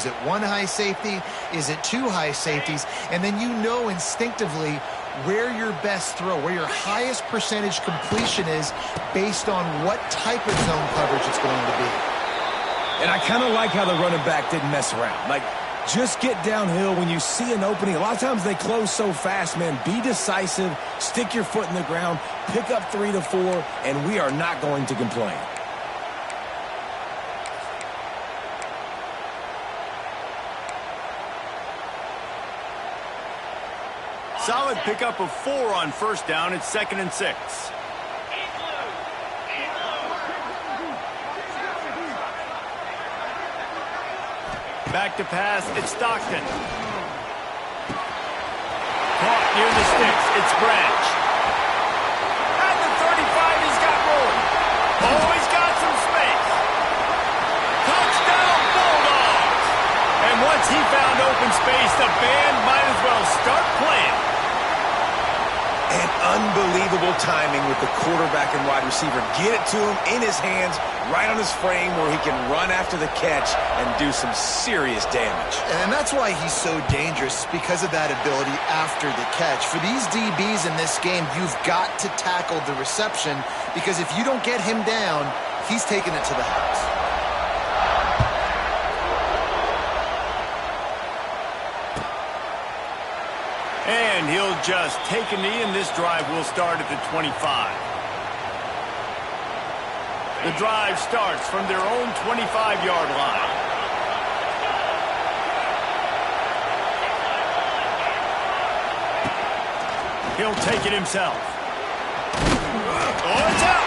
Is it one high safety? Is it two high safeties? And then you know instinctively where your best throw, where your highest percentage completion is based on what type of zone coverage it's going to be. And I kind of like how the running back didn't mess around. Like, just get downhill when you see an opening. A lot of times they close so fast, man. Be decisive, stick your foot in the ground, pick up 3 to 4, and we are not going to complain. Solid pickup of 4 on first down. It's 2nd and 6. Back to pass. It's Stockton. Caught near the sticks. It's Branch. At the 35, he's got room. Oh, he's got some space. Touchdown, Bulldogs. And once he found open space, the band might as well start playing. And unbelievable timing with the quarterback and wide receiver. Get it to him in his hands, right on his frame where he can run after the catch and do some serious damage. And that's why he's so dangerous, because of that ability after the catch. For these DBs in this game, you've got to tackle the reception, because if you don't get him down, he's taking it to the house. And he'll just take a knee, and this drive will start at the 25. The drive starts from their own 25-yard line. He'll take it himself. Oh, it's out!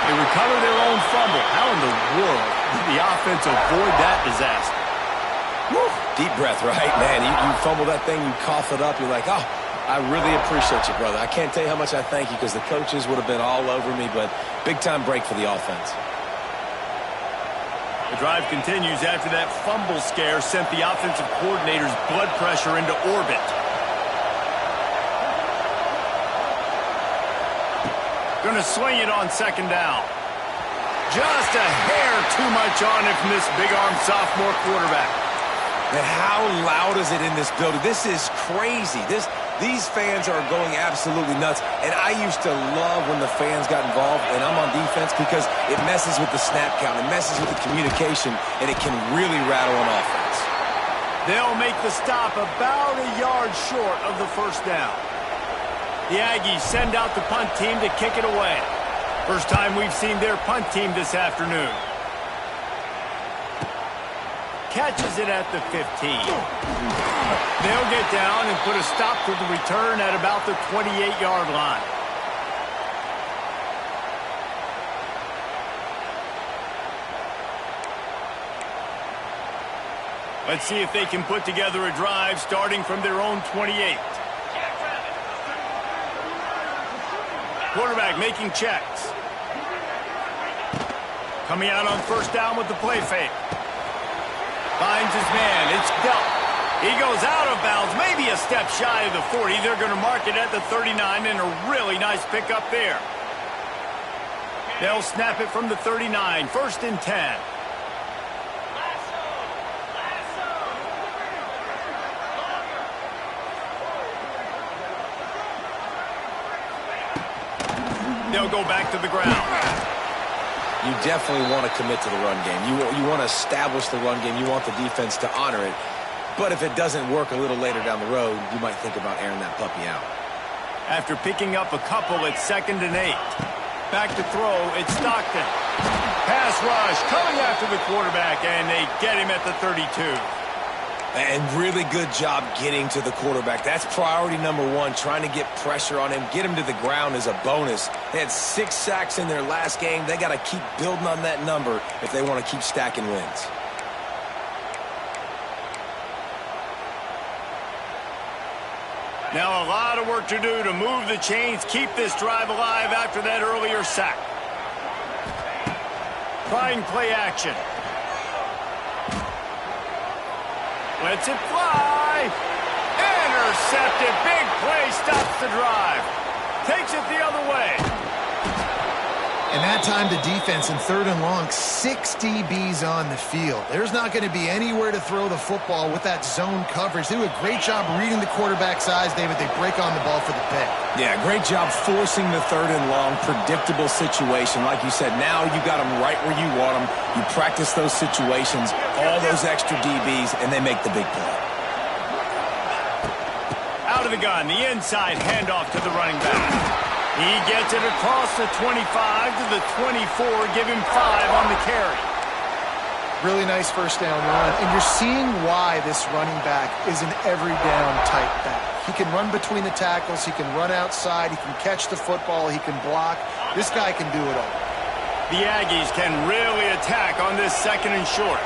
They recover their own fumble. How in the world did the offense avoid that disaster? Woo. Deep breath, right, man? You fumble that thing, you cough it up, you're like, oh, I really appreciate you, brother. I can't tell you how much I thank you, because the coaches would have been all over me, but big-time break for the offense. The drive continues after that fumble scare sent the offensive coordinator's blood pressure into orbit. Going to swing it on 2nd down. Just a hair too much on it from this big-arm sophomore quarterback. And how loud is it in this building? This is crazy. These fans are going absolutely nuts. And I used to love when the fans got involved, and I'm on defense, because it messes with the snap count. It messes with the communication, and it can really rattle an offense. They'll make the stop about a yard short of the first down. The Aggies send out the punt team to kick it away. First time we've seen their punt team this afternoon. Catches it at the 15. They'll get down and put a stop to the return at about the 28-yard line. Let's see if they can put together a drive starting from their own 28. Quarterback making checks. Coming out on first down with the play fake. Finds his man. It's Delp. He goes out of bounds, maybe a step shy of the 40. They're going to mark it at the 39, and a really nice pickup there. They'll snap it from the 39. 1st and 10. They'll go back to the ground. You definitely want to commit to the run game. You want to establish the run game. You want the defense to honor it. But if it doesn't work a little later down the road, you might think about airing that puppy out. After picking up a couple, it's 2nd and 8. Back to throw, it's Stockton. Pass rush coming after the quarterback, and they get him at the 32. And really good job getting to the quarterback. That's priority number 1, trying to get pressure on him. Get him to the ground is a bonus. They had 6 sacks in their last game. They got to keep building on that number if they want to keep stacking wins. Now a lot of work to do to move the chains, keep this drive alive after that earlier sack. Trying play action. Lets it fly. Intercepted. Big play stops the drive. Takes it the other way. And that time the defense in 3rd and long, 6 DBs on the field. There's not going to be anywhere to throw the football with that zone coverage. They do a great job reading the quarterback's eyes, David. They break on the ball for the pick. Yeah, great job forcing the 3rd and long, predictable situation. Like you said, now you got them right where you want them. You practice those situations, all those extra DBs, and they make the big play. Out of the gun, the inside handoff to the running back. He gets it across the 25 to the 24, give him 5 on the carry. Really nice first down run, and you're seeing why this running back is an every down type back. He can run between the tackles, he can run outside, he can catch the football, he can block. This guy can do it all. The Aggies can really attack on this 2nd and short.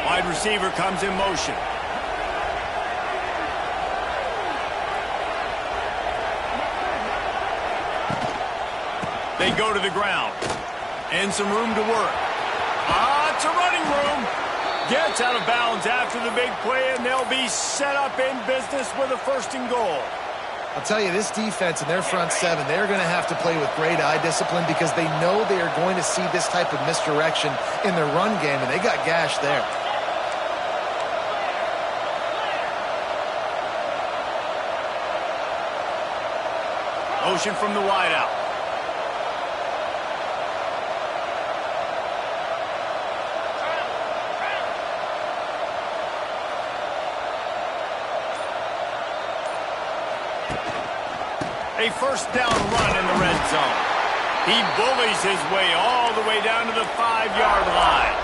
Wide receiver comes in motion. They go to the ground. And some room to work. It's a running room. Gets out of bounds after the big play, and they'll be set up in business with a 1st and goal. I'll tell you, this defense and their front 7, they're going to have to play with great eye discipline because they know they are going to see this type of misdirection in their run game, and they got gashed there. Motion from the wideout. A 1st down run in the red zone. He bullies his way all the way down to the 5-yard line.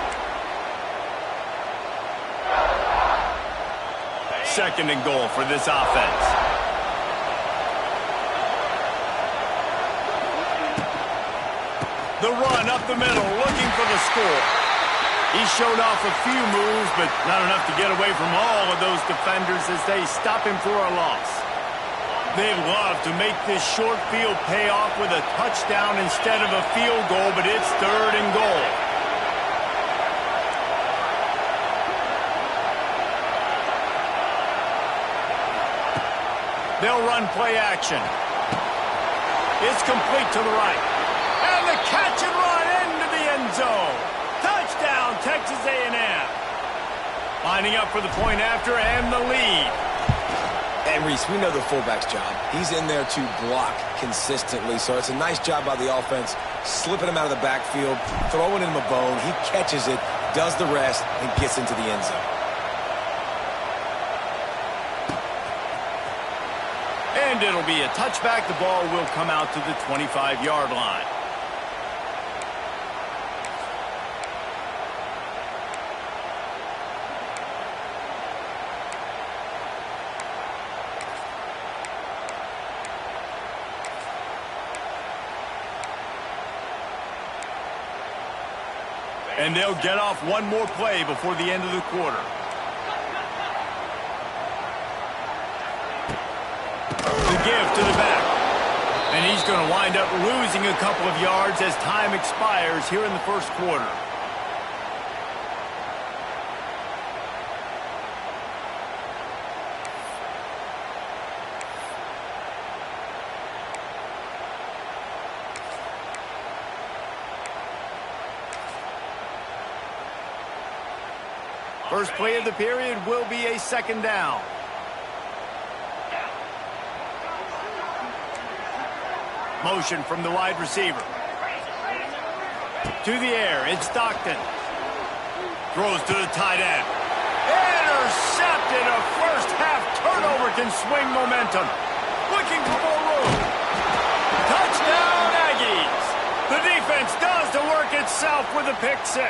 2nd and goal for this offense. The run up the middle, looking for the score. He showed off a few moves, but not enough to get away from all of those defenders as they stop him for a loss. They love to make this short field pay off with a touchdown instead of a field goal, but it's 3rd and goal. They'll run play action. It's complete to the right. And the catch and run into the end zone. Touchdown, Texas A&M. Lining up for the point after and the lead. And Reese, we know the fullback's job. He's in there to block consistently, so it's a nice job by the offense, slipping him out of the backfield, throwing him a bone. He catches it, does the rest, and gets into the end zone. And it'll be a touchback. The ball will come out to the 25-yard line. And they'll get off one more play before the end of the quarter. The give to the back. And he's going to wind up losing a couple of yards as time expires here in the 1st quarter. First play of the period will be a 2nd down. Motion from the wide receiver. To the air, it's Stockton. Throws to the tight end. Intercepted. A first-half turnover can swing momentum. Looking for more room. Touchdown, Aggies. The defense does the work itself with a pick 6.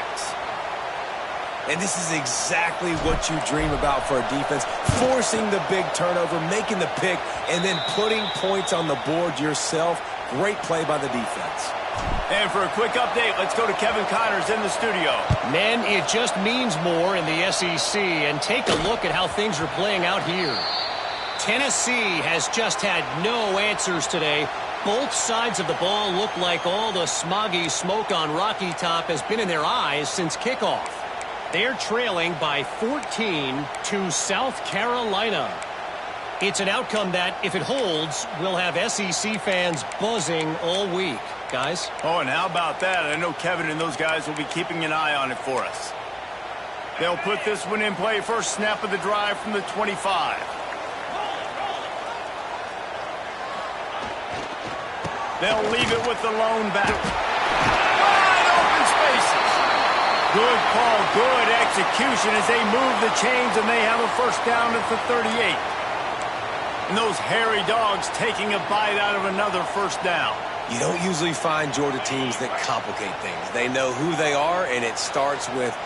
And this is exactly what you dream about for a defense. Forcing the big turnover, making the pick, and then putting points on the board yourself. Great play by the defense. And for a quick update, let's go to Kevin Connors in the studio. Men, it just means more in the SEC. And take a look at how things are playing out here. Tennessee has just had no answers today. Both sides of the ball look like all the smoggy smoke on Rocky Top has been in their eyes since kickoff. They're trailing by 14 to South Carolina. It's an outcome that, if it holds, will have SEC fans buzzing all week. Guys? Oh, and how about that? I know Kevin and those guys will be keeping an eye on it for us. They'll put this one in play. First snap of the drive from the 25. They'll leave it with the lone back. Wide open spaces. Good call, good execution as they move the chains, and they have a first down at the 38. And those hairy dogs taking a bite out of another first down. You don't usually find Georgia teams that complicate things. They know who they are, and it starts with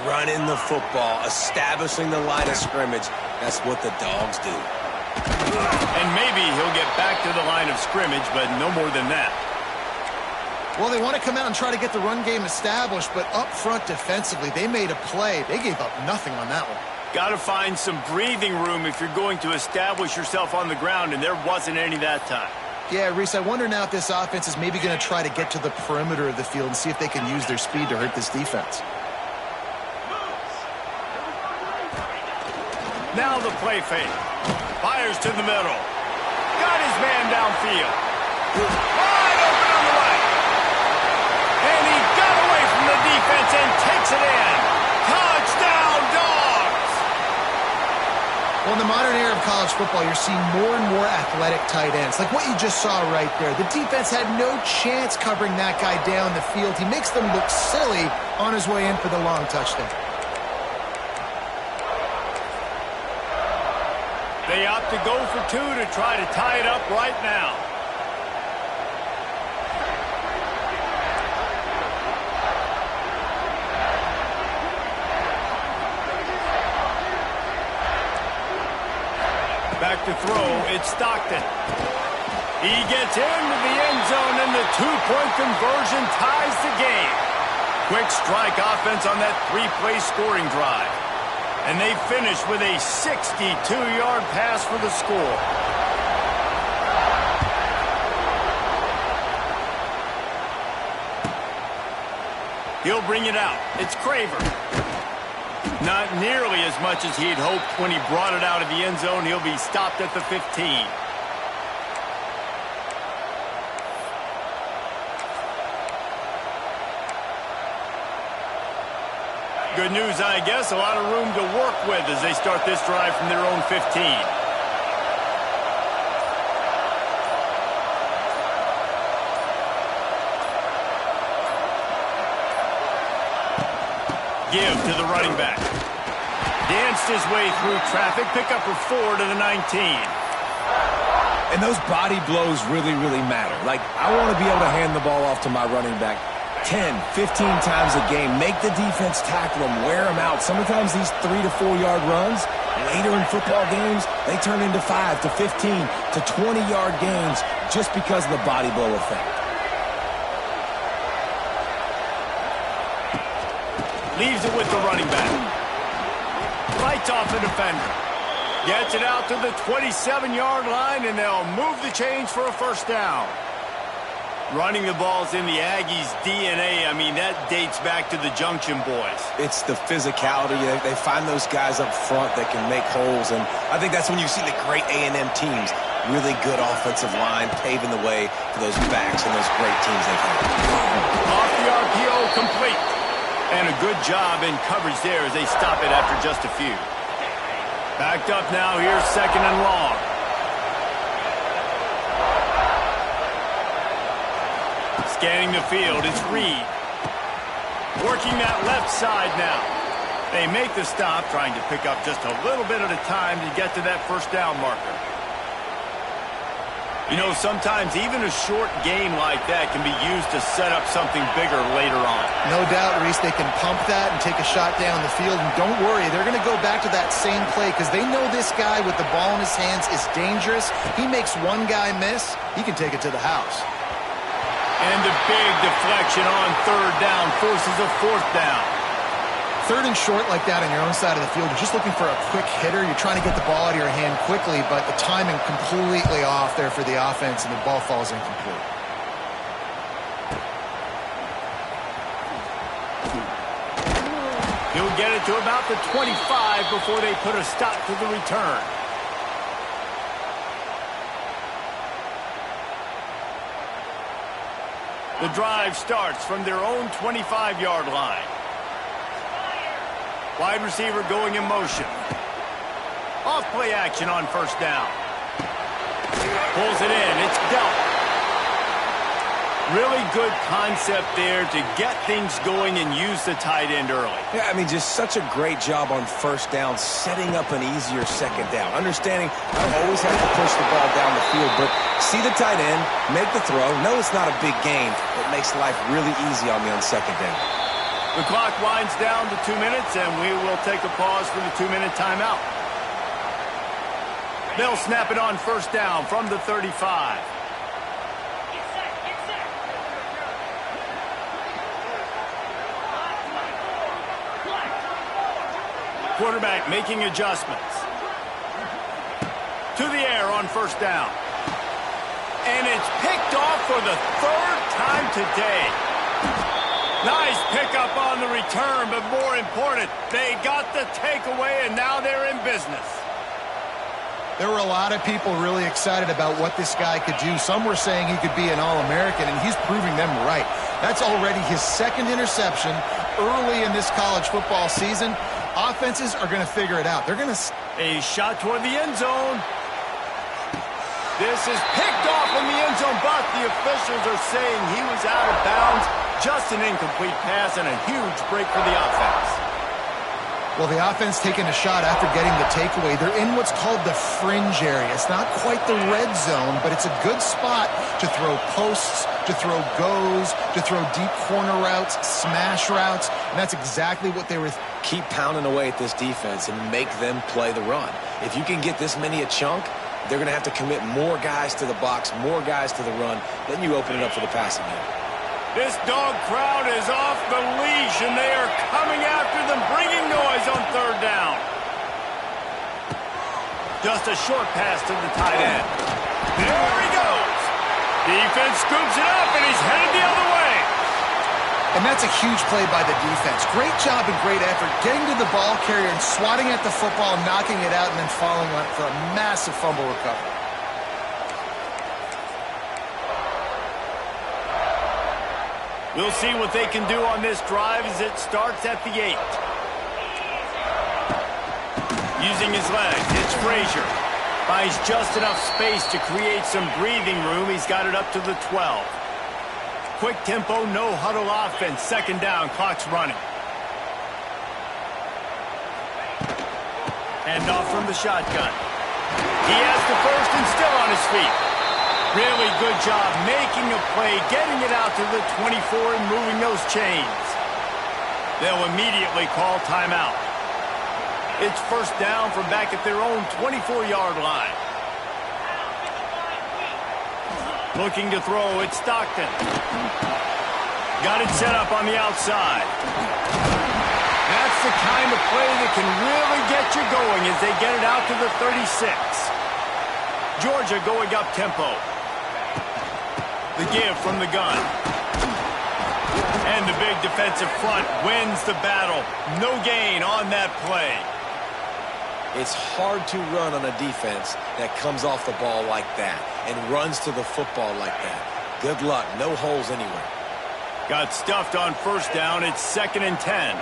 running the football, establishing the line of scrimmage. That's what the dogs do. And maybe he'll get back to the line of scrimmage, but no more than that. Well, they want to come out and try to get the run game established, but up front defensively, they made a play. They gave up nothing on that one. Got to find some breathing room if you're going to establish yourself on the ground, and there wasn't any that time. Yeah, Reese, I wonder now if this offense is maybe going to try to get to the perimeter of the field and see if they can use their speed to hurt this defense. Now the play fake. Fires to the middle. Got his man downfield. Wide open on the right. And he got away from the defense and takes it in. Touchdown, Dogs! Well, in the modern era of college football, you're seeing more and more athletic tight ends, like what you just saw right there. The defense had no chance covering that guy down the field. He makes them look silly on his way in for the long touchdown. They opt to go for two to try to tie it up right now. Back to throw, it's Stockton. He gets into the end zone, and the two-point conversion ties the game. Quick strike offense on that three-play scoring drive. And they finish with a 62-yard pass for the score. He'll bring it out. It's Craver. Not nearly as much as he'd hoped when he brought it out of the end zone. He'll be stopped at the 15. Good news, I guess. A lot of room to work with as they start this drive from their own 15. Give to the running back. Danced his way through traffic. Pick up for 4 to the 19. And those body blows really, really matter. Like, I want to be able to hand the ball off to my running back 10, 15 times a game. Make the defense tackle them, wear them out. Sometimes these 3 to 4 yard runs, later in football games, they turn into 5 to 15 to 20-yard gains just because of the body blow effect. Leaves it with the running back. Lights off the defender. Gets it out to the 27-yard line, and they'll move the chains for a first down. Running the ball's in the Aggies' DNA. I mean, that dates back to the Junction Boys. It's the physicality. They find those guys up front that can make holes, and I think that's when you see the great A&M teams. Really good offensive line, paving the way for those backs and those great teams they've had. Off the RPO, complete. And a good job in coverage there as they stop it after just a few. Backed up now, here's second and long. Scanning the field, it's Reed. Working that left side now. They make the stop, trying to pick up just a little bit at a time to get to that first down marker. You know, sometimes even a short game like that can be used to set up something bigger later on. No doubt, Reese, they can pump that and take a shot down the field. And don't worry, they're going to go back to that same play because they know this guy with the ball in his hands is dangerous. He makes one guy miss, he can take it to the house. And the big deflection on third down forces a fourth down. Third and short like that on your own side of the field, you're just looking for a quick hitter. You're trying to get the ball out of your hand quickly, but the timing completely off there for the offense, and the ball falls incomplete. He'll get it to about the 25 before they put a stop to the return. The drive starts from their own 25-yard line. Wide receiver going in motion. Off play action on first down. Pulls it in. It's dealt. Really good concept there to get things going and use the tight end early. Yeah, I mean, just such a great job on first down, setting up an easier second down. Understanding I don't always have to push the ball down the field, but see the tight end, make the throw. No, it's not a big gain. It makes life really easy on me on second down. The clock winds down to 2 minutes, and we will take a pause for the 2-minute timeout. They'll snap it on first down from the 35. Quarterback making adjustments. To the air on first down. And it's picked off for the third time today. Nice pickup on the return, but more important, they got the takeaway, and now they're in business. There were a lot of people really excited about what this guy could do. Some were saying he could be an All-American, and he's proving them right. That's already his second interception early in this college football season. Offenses are going to figure it out. They're going to... A shot toward the end zone. This is picked off in the end zone, but the officials are saying he was out of bounds. Just an incomplete pass and a huge break for the offense. Well, the offense taking a shot after getting the takeaway. They're in what's called the fringe area. It's not quite the red zone, but it's a good spot to throw posts, to throw goes, to throw deep corner routes, smash routes, and that's exactly what they were. Keep pounding away at this defense and make them play the run. If you can get this many a chunk, they're going to have to commit more guys to the box, more guys to the run. Then you open it up for the passing game. This dog crowd is off the leash, and they are coming after them, bringing noise on third down. Just a short pass to the tight end. There he goes. Defense scoops it up, and he's headed the other way. And that's a huge play by the defense. Great job and great effort getting to the ball carrier and swatting at the football, knocking it out, and then following on for a massive fumble recovery. We'll see what they can do on this drive as it starts at the 8. Using his legs, it's Frazier. Finds just enough space to create some breathing room. He's got it up to the 12. Quick tempo, no huddle offense. Second down, clock's running. Hand off from the shotgun. He has the first and still on his feet. Really good job making a play, getting it out to the 24 and moving those chains. They'll immediately call timeout. It's first down from back at their own 24-yard line. Looking to throw, it's Stockton. Got it set up on the outside. That's the kind of play that can really get you going as they get it out to the 36. Georgia going up tempo. The give from the gun. And the big defensive front wins the battle. No gain on that play. It's hard to run on a defense that comes off the ball like that and runs to the football like that. Good luck. No holes anywhere. Got stuffed on first down. It's 2nd and 10.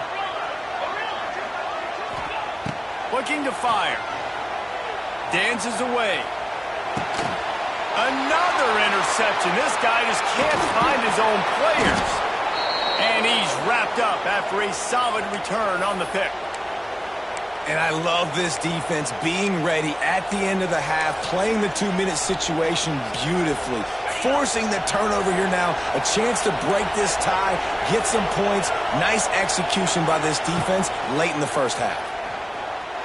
Looking to fire. Dances away. Another interception. This guy just can't find his own players. And he's wrapped up after a solid return on the pick. And I love this defense being ready at the end of the half, playing the 2-minute situation beautifully, forcing the turnover here now, a chance to break this tie, get some points. Nice execution by this defense late in the first half.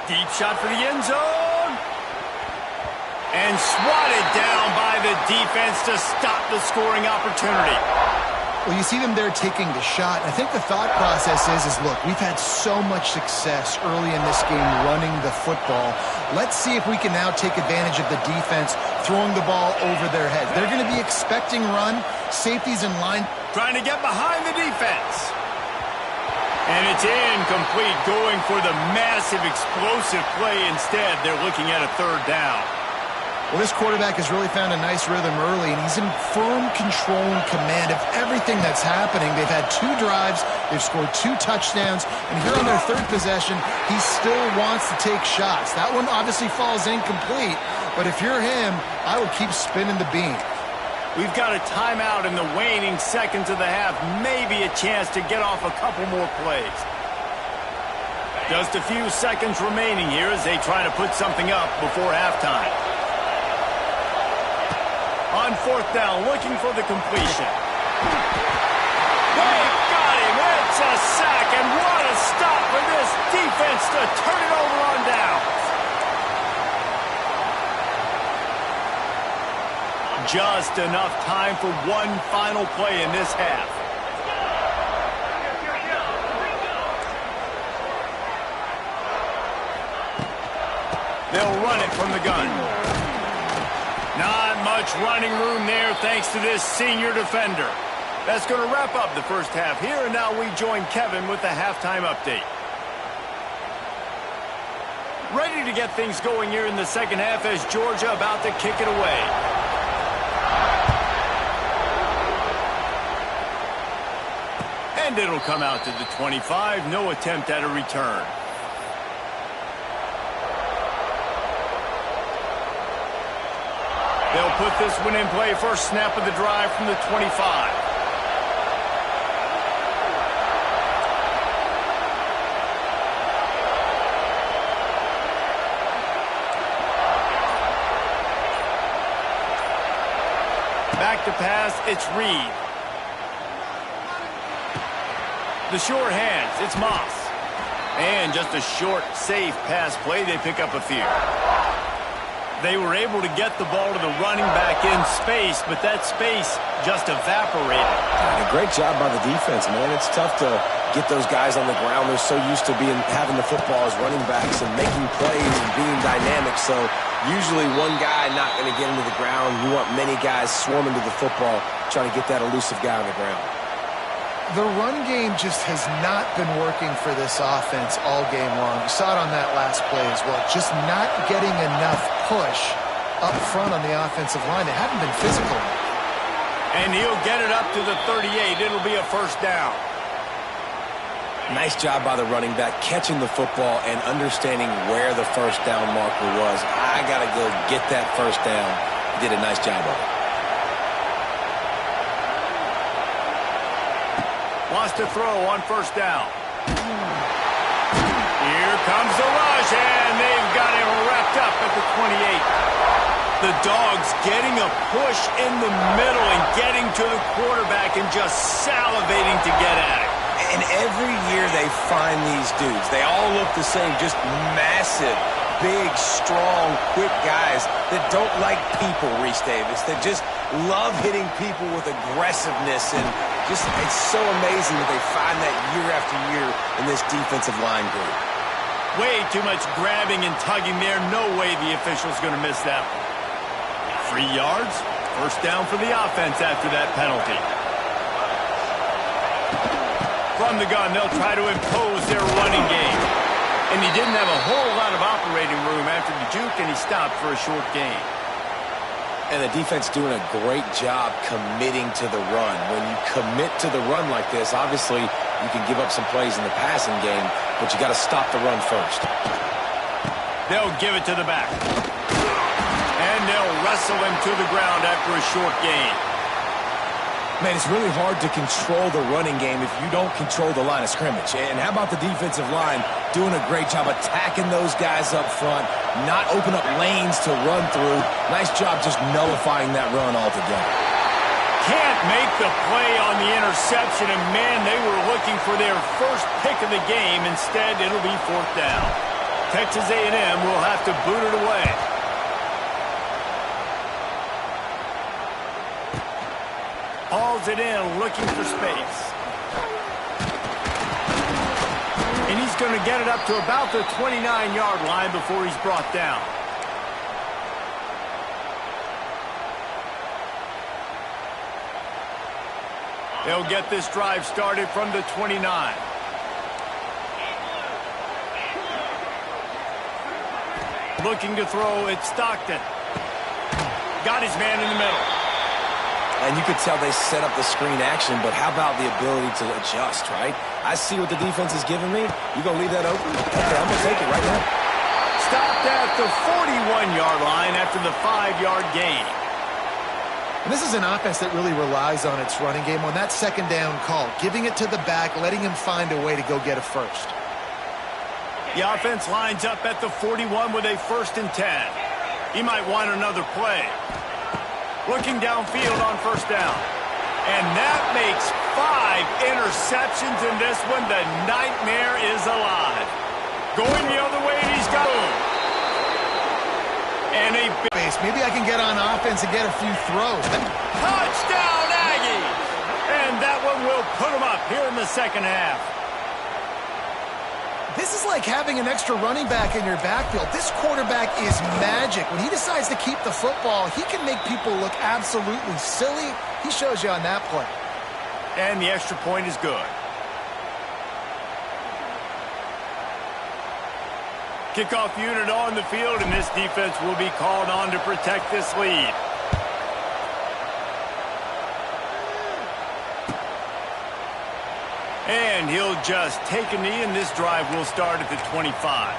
Deep shot for the end zone. And swatted down by the defense to stop the scoring opportunity. Well, you see them there taking the shot. I think the thought process is look, we've had so much success early in this game running the football. Let's see if we can now take advantage of the defense throwing the ball over their heads. They're going to be expecting run, safeties in line. Trying to get behind the defense. And it's incomplete, going for the massive explosive play instead. They're looking at a third down. Well, this quarterback has really found a nice rhythm early, and he's in firm control and command of everything that's happening. They've had 2 drives, they've scored 2 touchdowns, and here on their 3rd possession, he still wants to take shots. That one obviously falls incomplete, but if you're him, I would keep spinning the beam. We've got a timeout in the waning seconds of the half, maybe a chance to get off a couple more plays. Just a few seconds remaining here as they try to put something up before halftime. On 4th down, looking for the completion. They got him. It's a sack, and what a stop for this defense to turn it over on down. Just enough time for one final play in this half. They'll run it from the gun. Not much running room there thanks to this senior defender. That's going to wrap up the first half here, and now we join Kevin with the halftime update. Ready to get things going here in the second half as Georgia about to kick it away. And it'll come out to the 25. No attempt at a return. They'll put this one in play. First snap of the drive from the 25. Back to pass, it's Reed. The short hands, it's Moss. And just a short, safe pass play. They pick up a few. They were able to get the ball to the running back in space, but that space just evaporated. A great job by the defense, man. It's tough to get those guys on the ground. They're so used to having the football as running backs and making plays and being dynamic. So usually one guy not going to get into the ground. You want many guys swarming to the football, trying to get that elusive guy on the ground. The run game just has not been working for this offense all game long. You saw it on that last play as well. Just not getting enough push up front on the offensive line. They haven't been physical. And he'll get it up to the 38. It'll be a first down. Nice job by the running back, catching the football and understanding where the first down marker was. I got to go get that first down. He did a nice job of it. Wants to throw on first down. Here comes the rush, and they've got him wrapped up at the 28. The Dogs getting a push in the middle and getting to the quarterback and just salivating to get at it. And every year they find these dudes. They all look the same, just massive, big, strong, quick guys that don't like people, Reese Davis, that just love hitting people with aggressiveness. And just, it's so amazing that they find that year after year in this defensive line group. Way too much grabbing and tugging there. No way the official's going to miss that one. 3 yards, first down for the offense after that penalty. From the gun, they'll try to impose their running game. And he didn't have a whole lot of operating room after the juke, and he stopped for a short gain. And the defense doing a great job committing to the run. When you commit to the run like this, obviously you can give up some plays in the passing game, but you got to stop the run first. They'll give it to the back. And they'll wrestle him to the ground after a short gain. Man, it's really hard to control the running game if you don't control the line of scrimmage. And how about the defensive line doing a great job attacking those guys up front, not open up lanes to run through. Nice job just nullifying that run altogether. Can't make the play on the interception, and man, they were looking for their first pick of the game. Instead, it'll be fourth down. Texas A&M will have to boot it away. Hauls it in, looking for space. And he's going to get it up to about the 29-yard line before he's brought down. They'll get this drive started from the 29. Looking to throw, it's Stockton. got his man in the middle. And you could tell they set up the screen action, but how about the ability to adjust, right? I see what the defense is giving me. You going to leave that open? Okay, I'm going to take it right now. Stopped at the 41-yard line after the 5-yard gain. And this is an offense that really relies on its running game on that second down call, giving it to the back, letting him find a way to go get a first. The offense lines up at the 41 with a 1st and 10. He might want another play. Looking downfield on 1st down. And that makes 5 interceptions in this one. The nightmare is alive. Going the other way, and he's got him. And a base. Maybe I can get on offense and get a few throws. Touchdown, Aggies! And that one will put him up here in the second half. This is like having an extra running back in your backfield. This quarterback is magic. When he decides to keep the football, he can make people look absolutely silly. He shows you on that play. And the extra point is good. Kickoff unit on the field, and this defense will be called on to protect this lead. And he'll just take a knee, and this drive will start at the 25.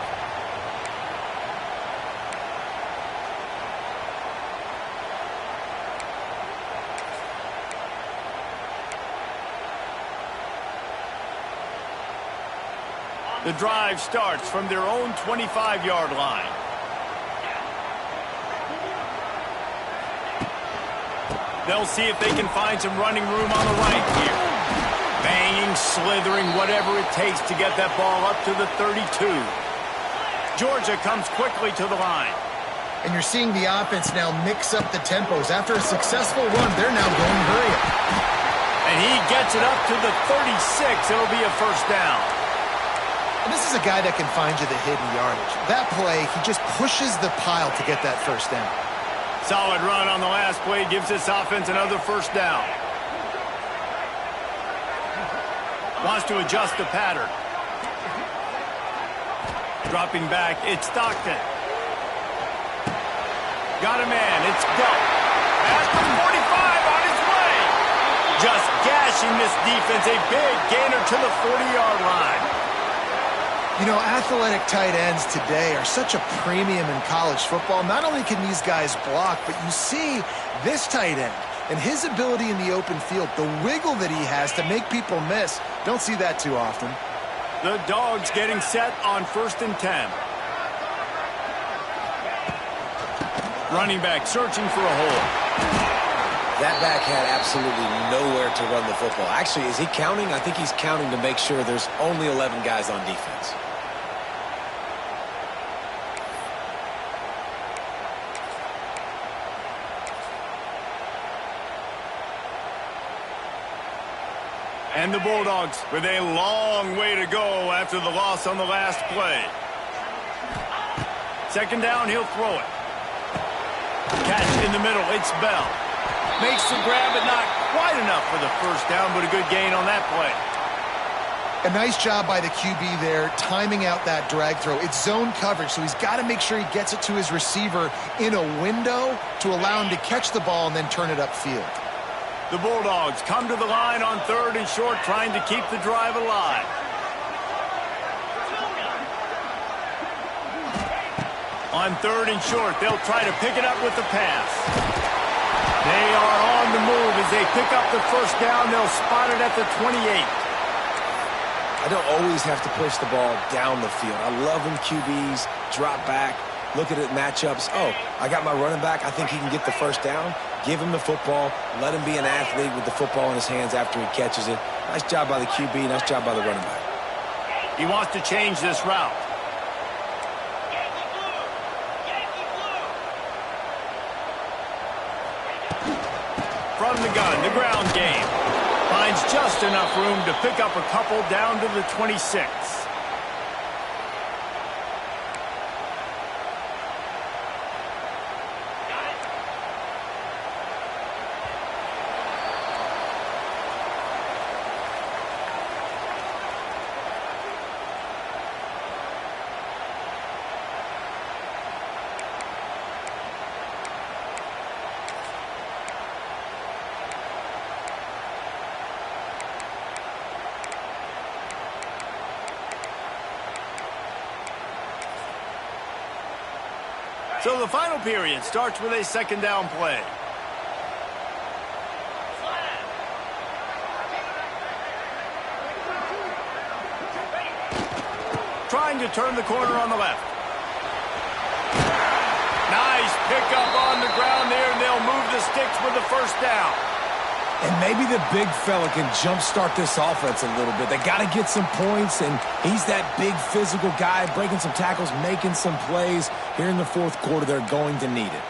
The drive starts from their own 25-yard line. They'll see if they can find some running room on the right here. Banging, slithering, whatever it takes to get that ball up to the 32. Georgia comes quickly to the line. And you're seeing the offense now mix up the tempos. After a successful run, they're now going hurry up. And he gets it up to the 36. It'll be a 1st down. And this is a guy that can find you the hidden yardage. That play, he just pushes the pile to get that 1st down. Solid run on the last play gives this offense another 1st down. Wants to adjust the pattern. Dropping back, it's Stockton. Got a man, it's Gulp. At the 45 on his way. Just gashing this defense, a big gainer to the 40-yard line. You know, athletic tight ends today are such a premium in college football. Not only can these guys block, but you see this tight end and his ability in the open field, the wiggle that he has to make people miss. Don't see that too often. The Dogs getting set on 1st and 10. Running back searching for a hole. That back had absolutely nowhere to run the football. Actually, is he counting? I think he's counting to make sure there's only 11 guys on defense. And the Bulldogs with a long way to go after the loss on the last play. 2nd down, he'll throw it. Catch in the middle, it's Bell. Makes the grab, but not quite enough for the 1st down, but a good gain on that play. A nice job by the QB there, timing out that drag throw. It's zone coverage, so he's got to make sure he gets it to his receiver in a window to allow him to catch the ball and then turn it upfield. The Bulldogs come to the line on 3rd and short, trying to keep the drive alive. On 3rd and short, they'll try to pick it up with the pass. They are on the move as they pick up the 1st down. They'll spot it at the 28. I don't always have to push the ball down the field. I love when QBs drop back, look at it matchups. Oh, I got my running back. I think he can get the 1st down. Give him the football. Let him be an athlete with the football in his hands after he catches it. Nice job by the QB. Nice job by the running back. He wants to change this route. From the gun, the ground game. Finds just enough room to pick up a couple down to the 26. So the final period starts with a second down play. Trying to turn the corner on the left. Nice pickup on the ground there, and they'll move the sticks with the first down. And maybe the big fella can jumpstart this offense a little bit. They got to get some points, and he's that big physical guy, breaking some tackles, making some plays. Here in the fourth quarter, they're going to need it.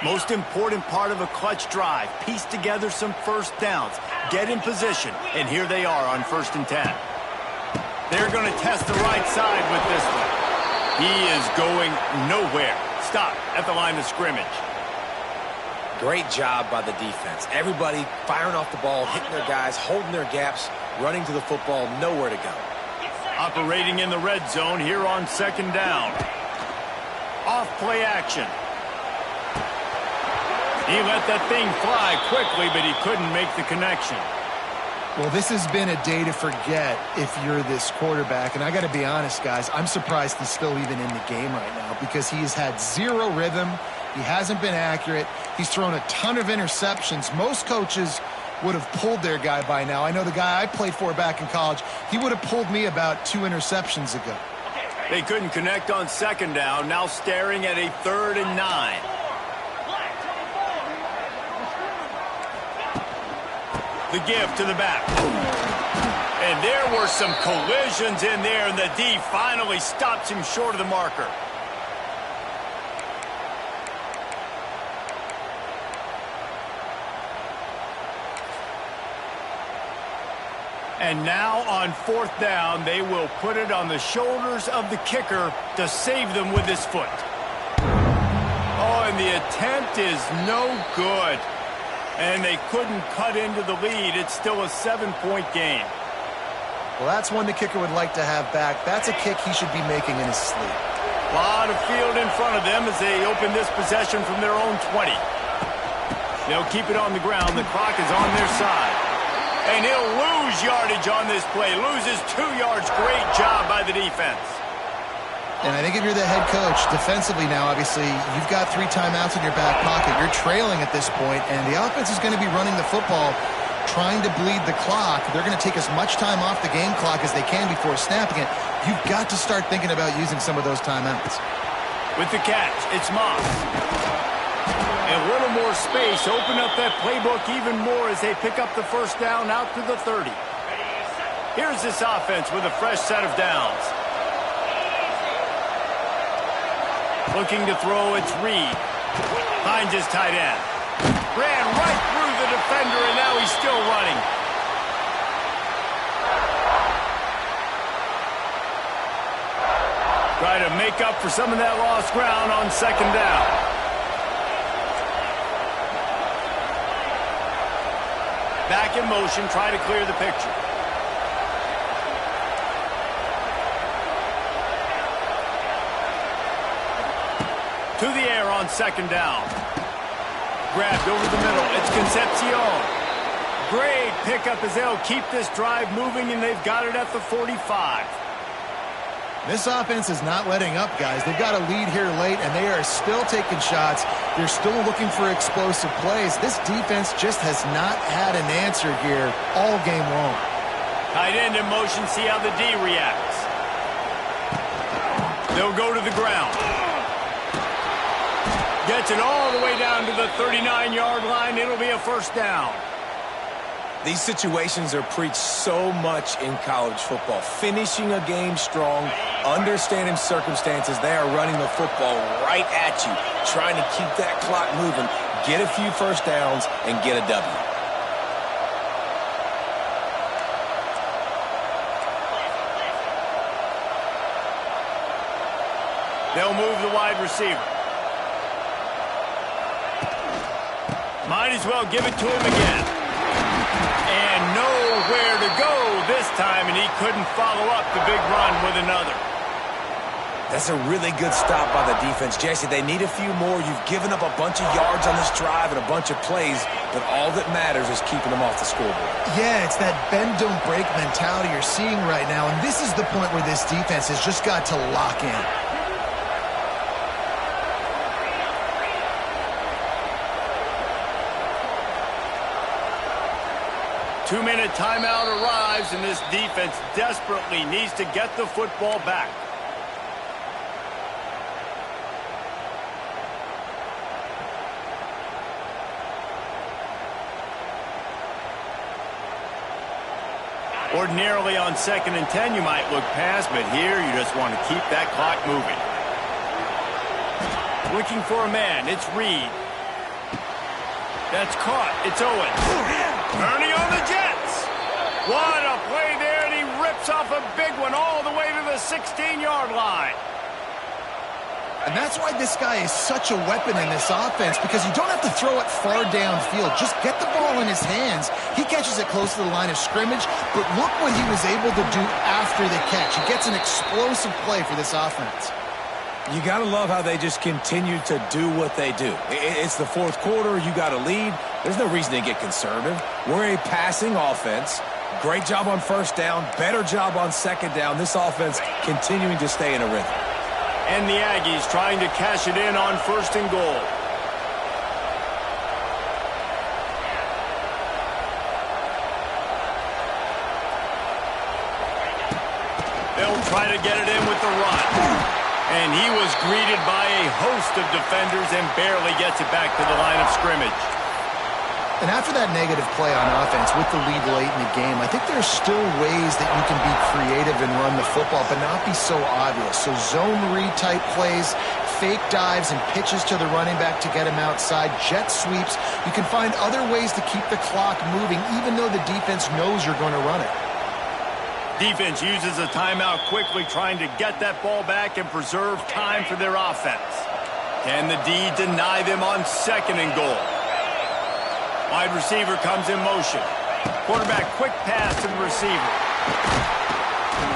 Most important part of a clutch drive, piece together some first downs, get in position, and here they are on 1st and 10. They're going to test the right side with this one. He is going nowhere. Stop at the line of scrimmage. Great job by the defense. Everybody firing off the ball, hitting their guys, holding their gaps, running to the football, nowhere to go. Operating in the red zone here on 2nd down. Off play action. He let that thing fly quickly, but he couldn't make the connection. Well, this has been a day to forget if you're this quarterback. And I got to be honest, guys, I'm surprised he's still even in the game right now because he has had zero rhythm. He hasn't been accurate. He's thrown a ton of interceptions. Most coaches would have pulled their guy by now. I know the guy I played for back in college, he would have pulled me about 2 interceptions ago. They couldn't connect on 2nd down, now staring at a 3rd and 9. The give to the back. And there were some collisions in there, and the D finally stops him short of the marker. And now on 4th down, they will put it on the shoulders of the kicker to save them with his foot. Oh, and the attempt is no good. And they couldn't cut into the lead. It's still a 7-point game. Well, that's one the kicker would like to have back. That's a kick he should be making in his sleep. A lot of field in front of them as they open this possession from their own 20. They'll keep it on the ground. The clock is on their side. And he'll lose yardage on this play. Loses 2 yards. Great job by the defense. And I think if you're the head coach, defensively now, obviously, you've got 3 timeouts in your back pocket. You're trailing at this point, and the offense is going to be running the football, trying to bleed the clock. They're going to take as much time off the game clock as they can before snapping it. You've got to start thinking about using some of those timeouts. With the catch, it's Moss. A little more space. Open up that playbook even more as they pick up the first down out to the 30. Here's this offense with a fresh set of downs. Looking to throw, it's Reed. Finds his tight end. Ran right through the defender, and now he's still running. Try to make up for some of that lost ground on 2nd down. Back in motion, try to clear the picture. To the air on 2nd down. Grabbed over the middle. It's Concepcion. Great pickup as they'll keep this drive moving, and they've got it at the 45. This offense is not letting up, guys. They've got a lead here late, and they are still taking shots. They're still looking for explosive plays. This defense just has not had an answer here all game long. Tight end in motion. See how the D reacts. They'll go to the ground. Gets it all the way down to the 39-yard line. It'll be a first down. These situations are preached so much in college football. Finishing a game strong, understanding circumstances. They are running the football right at you, trying to keep that clock moving, get a few first downs, and get a W. They'll move the wide receiver. Might as well give it to him again. And nowhere to go this time, and he couldn't follow up the big run with another. That's a really good stop by the defense. Jesse, they need a few more. You've given up a bunch of yards on this drive and a bunch of plays, but all that matters is keeping them off the scoreboard. Yeah, it's that bend, don't break mentality you're seeing right now, and this is the point where this defense has just got to lock in. Two-minute timeout arrives, and this defense desperately needs to get the football back. Ordinarily on 2nd and 10, you might look past, but here you just want to keep that clock moving. Looking for a man, it's Reed. That's caught, it's Owen. Turning on the Jets. What a play there, and he rips off a big one all the way to the 16-yard line. And that's why this guy is such a weapon in this offense, because you don't have to throw it far downfield. Just get the ball in his hands. He catches it close to the line of scrimmage, but look what he was able to do after the catch. He gets an explosive play for this offense. You got to love how they just continue to do what they do. It's the fourth quarter. You got a lead. There's no reason to get conservative. We're a passing offense. Great job on first down. Better job on second down. This offense continuing to stay in a rhythm. And the Aggies trying to cash it in on 1st and goal. They'll try to get it in with the run. And he was greeted by a host of defenders and barely gets it back to the line of scrimmage. And after that negative play on offense with the lead late in the game, I think there's still ways that you can be creative and run the football, but not be so obvious. So zone read type plays, fake dives, and pitches to the running back to get him outside, jet sweeps. You can find other ways to keep the clock moving, even though the defense knows you're going to run it. Defense uses a timeout quickly, trying to get that ball back and preserve time for their offense. Can the D deny them on 2nd and goal? Wide receiver comes in motion. Quarterback quick pass to the receiver.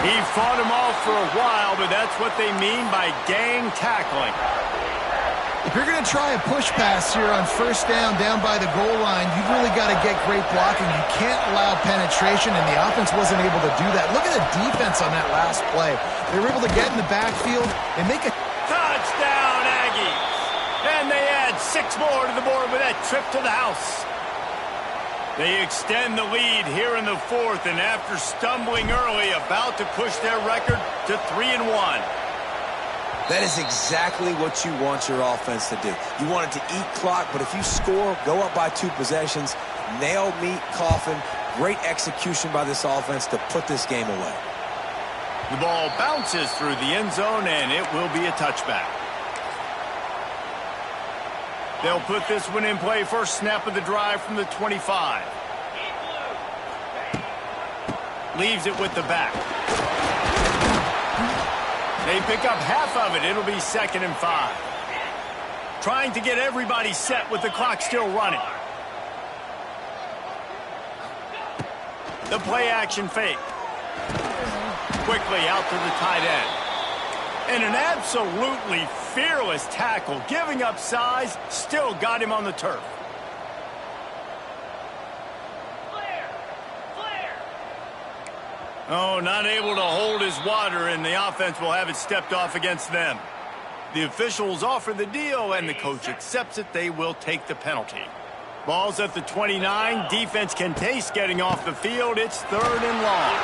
He fought him off for a while, but that's what they mean by gang tackling. If you're going to try a push pass here on 1st down by the goal line, you've really got to get great blocking. You can't allow penetration, and the offense wasn't able to do that. Look at the defense on that last play. They were able to get in the backfield and make a touchdown, Aggies. And they add 6 more to the board with that trip to the house. They extend the lead here in the 4th, and after stumbling early, about to push their record to 3-1. That is exactly what you want your offense to do. You want it to eat clock, but if you score, go up by 2 possessions, nail, meet, coffin. Great execution by this offense to put this game away. The ball bounces through the end zone, and it will be a touchback. They'll put this one in play. First snap of the drive from the 25. Leaves it with the back. They pick up half of it. It'll be 2nd and 5. Trying to get everybody set with the clock still running. The play action fake. Quickly out to the tight end. And an absolutely fearless tackle, giving up size, still got him on the turf. Oh, not able to hold his water, and the offense will have it stepped off against them. The officials offer the deal, and the coach accepts it. They will take the penalty. Ball's at the 29. Defense can taste getting off the field. It's 3rd and long.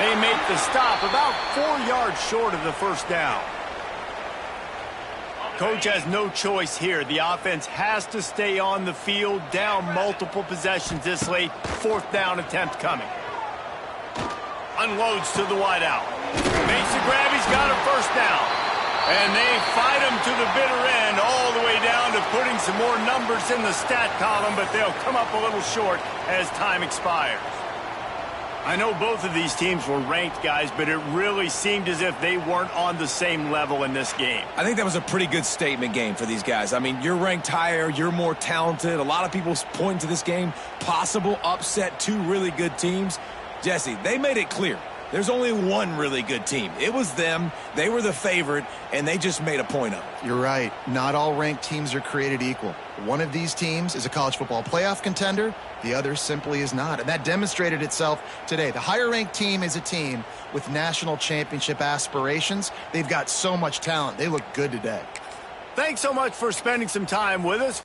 They make the stop about 4 yards short of the first down. Coach has no choice here. The offense has to stay on the field, down multiple possessions this late. 4th down attempt coming. Unloads to the wideout. Makes the grab. He's got a first down. And they fight him to the bitter end, all the way down to putting some more numbers in the stat column, but they'll come up a little short as time expires. I know both of these teams were ranked, guys, but it really seemed as if they weren't on the same level in this game. I think that was a pretty good statement game for these guys. I mean, you're ranked higher, you're more talented. A lot of people point to this game, possible upset, 2 really good teams. Jesse, they made it clear. There's only one really good team. It was them. They were the favorite, and they just made a point of it. You're right. Not all ranked teams are created equal. One of these teams is a college football playoff contender. The other simply is not. And that demonstrated itself today. The higher-ranked team is a team with national championship aspirations. They've got so much talent. They look good today. Thanks so much for spending some time with us.